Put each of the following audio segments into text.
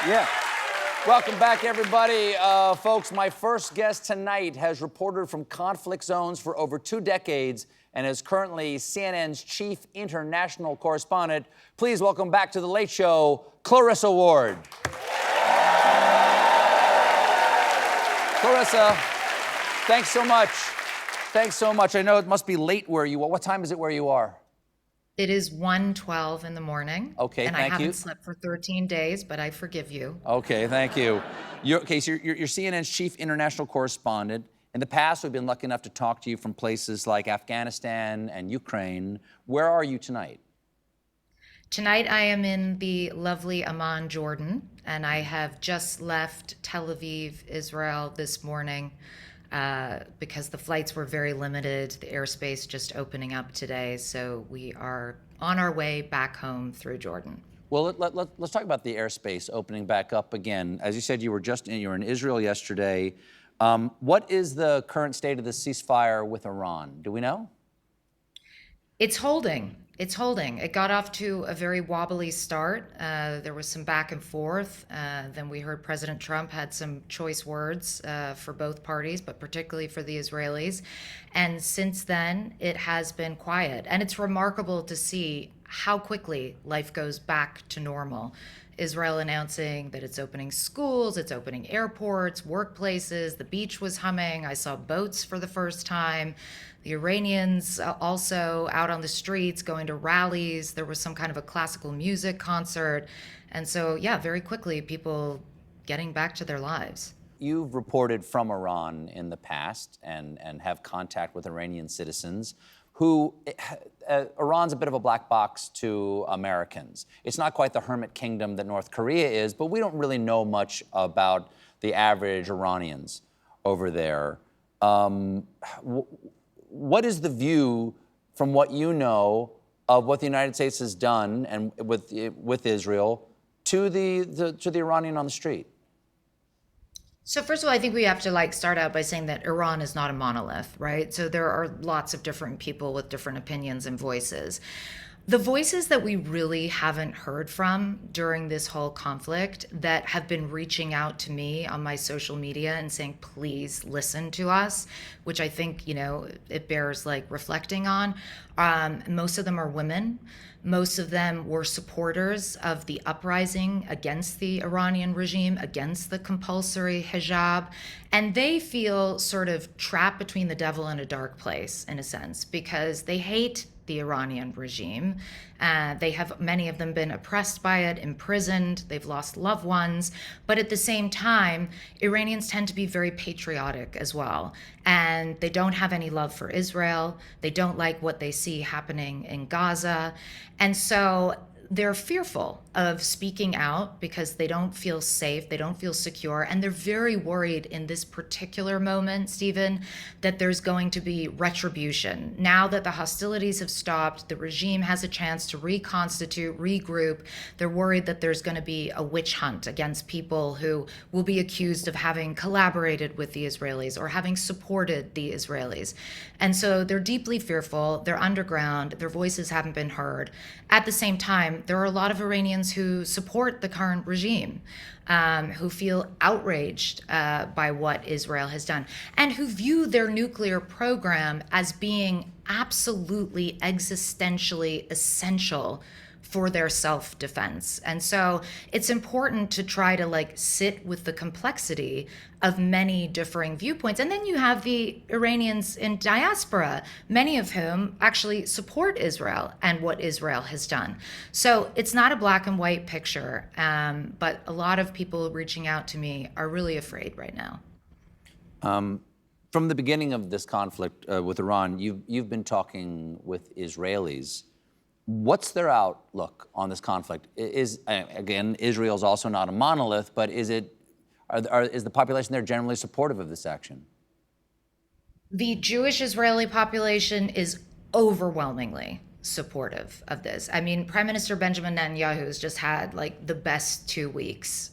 Yeah. Welcome back, everybody. Folks, my first guest tonight has reported from conflict zones for over 2 decades and is currently CNN's chief international correspondent. Please welcome back to The Late Show, Clarissa Ward. Clarissa, thanks so much. Thanks so much. I know it must be late where you are. What time is it where you are? It is 1:12 in the morning. Okay, and thank you. I haven't slept for 13 days, but I forgive you. Okay, thank you. You're CNN's chief international correspondent. In the past, we've been lucky enough to talk to you from places like Afghanistan and Ukraine. Where are you tonight? Tonight I am in the lovely Amman, Jordan, and I have just left Tel Aviv, Israel this morning because the flights were very limited, the airspace just opening up today, so we are on our way back home through Jordan. Well, let's talk about the airspace opening back up again. As you said, you were in Israel yesterday. What is the current state of the ceasefire with Iran? Do we know? It's holding. It's holding. It got off to a very wobbly start. There was some back and forth. Then we heard President Trump had some choice words for both parties, but particularly for the Israelis. And since then, it has been quiet. And it's remarkable to see how quickly life goes back to normal. Israel announcing that it's opening schools, it's opening airports, workplaces, the beach was humming. I saw boats for the first time. The Iranians also out on the streets going to rallies. There was some kind of a classical music concert. And so, yeah, very quickly, people getting back to their lives. You've reported from Iran in the past and have contact with Iranian citizens who, Iran's a bit of a black box to Americans. It's not quite the hermit kingdom that North Korea is, but we don't really know much about the average Iranians over there. What is the view, from what you know, of what the United States has done and with Israel to the Iranian on the street? So first of all, I think we have to start out by saying that Iran is not a monolith, right? So there are lots of different people with different opinions and voices. The voices that we really haven't heard from during this whole conflict that have been reaching out to me on my social media and saying, please listen to us, which I think, it bears reflecting on. Most of them are women. Most of them were supporters of the uprising against the Iranian regime, against the compulsory hijab. And they feel sort of trapped between the devil and a dark place, in a sense, because they hate the Iranian regime. Many of them been oppressed by it, imprisoned, they've lost loved ones. But at the same time, Iranians tend to be very patriotic as well. And they don't have any love for Israel. They don't like what they see happening in Gaza. And so they're fearful of speaking out because they don't feel safe, they don't feel secure, and they're very worried in this particular moment, Stephen, that there's going to be retribution. Now that the hostilities have stopped, the regime has a chance to reconstitute, regroup. They're worried that there's going to be a witch hunt against people who will be accused of having collaborated with the Israelis or having supported the Israelis. And so they're deeply fearful, they're underground, their voices haven't been heard. At the same time, there are a lot of Iranians who support the current regime, who feel outraged by what Israel has done, and who view their nuclear program as being absolutely existentially essential for their self-defense. And so it's important to try to sit with the complexity of many differing viewpoints. And then you have the Iranians in diaspora, many of whom actually support Israel and what Israel has done. So it's not a black and white picture, but a lot of people reaching out to me are really afraid right now. From the beginning of this conflict with Iran, you've been talking with Israelis. What's their outlook on this conflict? Again, Israel's also not a monolith, but is the population there generally supportive of this action? The Jewish Israeli population is overwhelmingly supportive of this. I mean, Prime Minister Benjamin Netanyahu has just had the best 2 weeks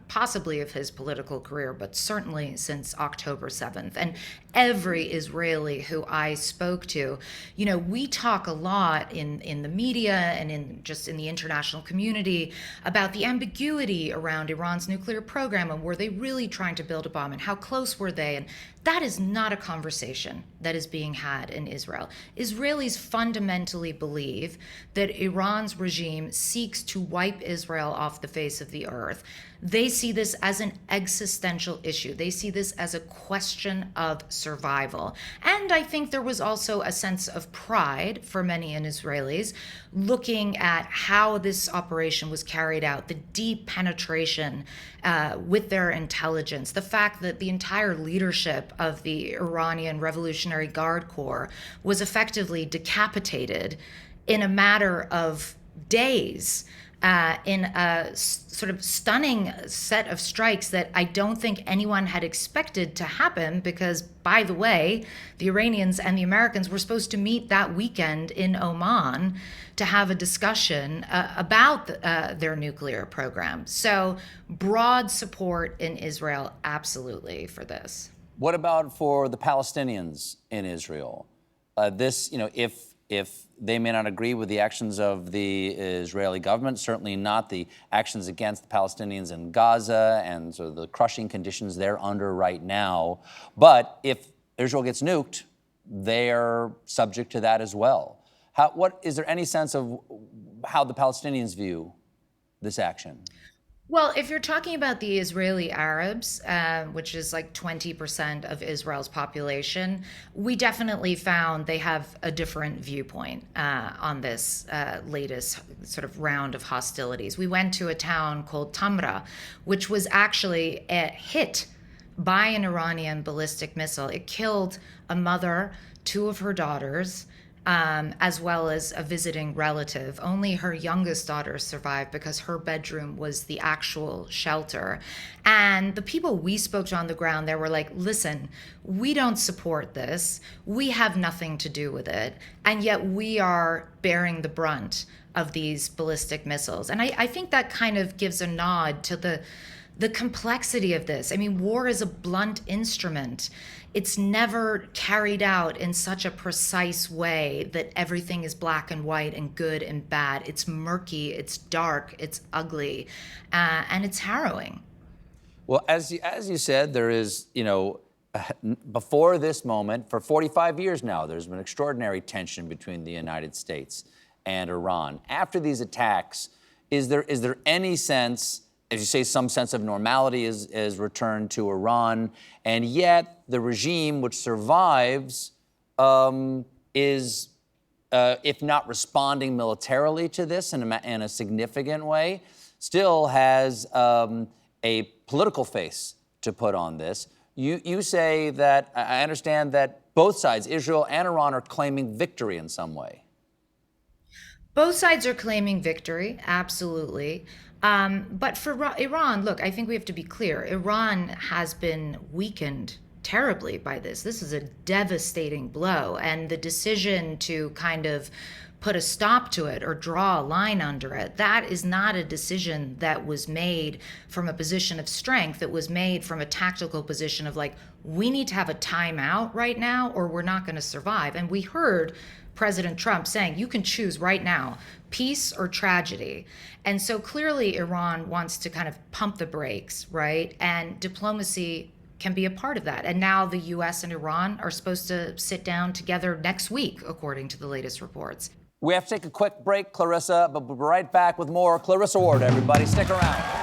possibly of his political career, but certainly since October 7th. And every Israeli who I spoke to, we talk a lot in the media and in the international community about the ambiguity around Iran's nuclear program, and were they really trying to build a bomb, and how close were they? And that is not a conversation that is being had in Israel. Israelis fundamentally believe that Iran's regime seeks to wipe Israel off the face of the earth. They see this as an existential issue. They see this as a question of survival. And I think there was also a sense of pride for many in Israelis looking at how this operation was carried out, the deep penetration with their intelligence, the fact that the entire leadership of the Iranian Revolutionary Guard Corps was effectively decapitated in a matter of days. In a sort of stunning set of strikes that I don't think anyone had expected to happen, because, by the way, the Iranians and the Americans were supposed to meet that weekend in Oman to have a discussion about their nuclear program. So broad support in Israel, absolutely, for this. What about for the Palestinians in Israel? If they may not agree with the actions of the Israeli government, certainly not the actions against the Palestinians in Gaza and sort of the crushing conditions they're under right now. But if Israel gets nuked, they're subject to that as well. Is there any sense of how the Palestinians view this action? Well, if you're talking about the Israeli Arabs, which is like 20% of Israel's population, we definitely found they have a different viewpoint on this latest sort of round of hostilities. We went to a town called Tamra, which was actually hit by an Iranian ballistic missile. It killed a mother, two of her daughters, as well as a visiting relative. Only her youngest daughter survived because her bedroom was the actual shelter. And the people we spoke to on the ground, they were like, listen, we don't support this. We have nothing to do with it. And yet we are bearing the brunt of these ballistic missiles. And I think that kind of gives a nod to the complexity of this. I mean, war is a blunt instrument. It's never carried out in such a precise way that everything is black and white and good and bad. It's murky, it's dark, it's ugly, and it's harrowing. Well, as you said, there is, before this moment, for 45 years now, there's been extraordinary tension between the United States and Iran. After these attacks, is there any sense, as you say, some sense of normality is returned to Iran, and yet the regime which survives is, if not responding militarily to this in a significant way, still has a political face to put on this. You say that, I understand that both sides, Israel and Iran, are claiming victory in some way. Both sides are claiming victory, absolutely. But for Iran, look, I think we have to be clear. Iran has been weakened terribly by this. This is a devastating blow. And the decision to kind of put a stop to it or draw a line under it, that is not a decision that was made from a position of strength. It was made from a tactical position of like, we need to have a timeout right now or we're not going to survive. And we heard President Trump saying, you can choose right now, peace or tragedy. And so clearly Iran wants to kind of pump the brakes, right? And diplomacy can be a part of that. And now the US and Iran are supposed to sit down together next week, according to the latest reports. We have to take a quick break, Clarissa, but we'll be right back with more Clarissa Ward, everybody. Stick around.